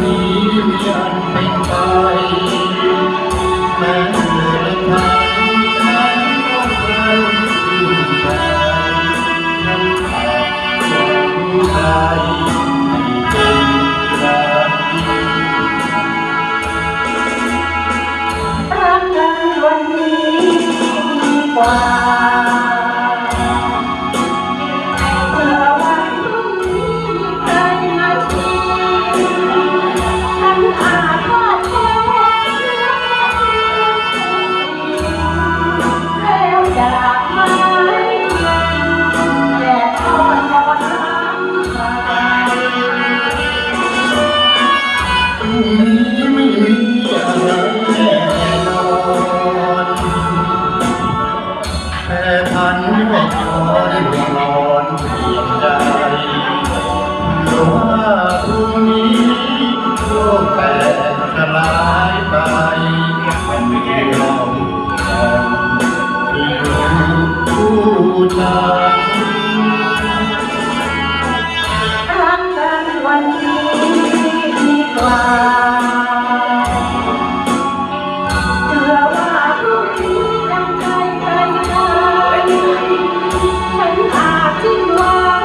นี้มีอันเป็นไปแม้เมื่อและทางฉันต้องการสิ่งใดน้ำตาของใจให้เป็นรักรักกันวันนี้ดีกว่าไม่มีอะไรแน่นอนแต่ทันยอดย้อนนอนเปลี่ยนใจเพราะว่าพรุ่งนี้โลกแตกสลายไปไม่ยอมที่ผู้ชายรักกันวันนี้ดีกว่าเชื่อว่าพรุ่งนี้ดังใจใครฉันอาจสิ้นหวัง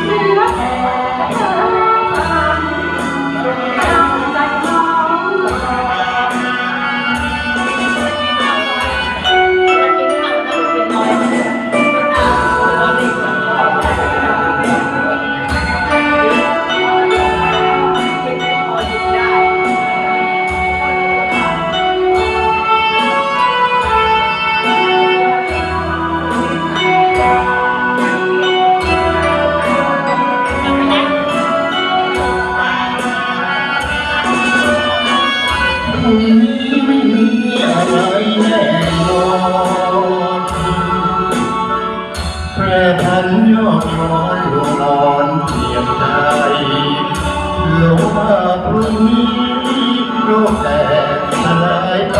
เหลือแต่เธอฟังตั้งใจมองก่อนพรุ่งนี้ไม่มีอะไรแน่นอนแปรผันยอดย้อนลงนอนเปลี่ยนใจเผื่อว่าพรุ่งนี้โลกแตกสลายไป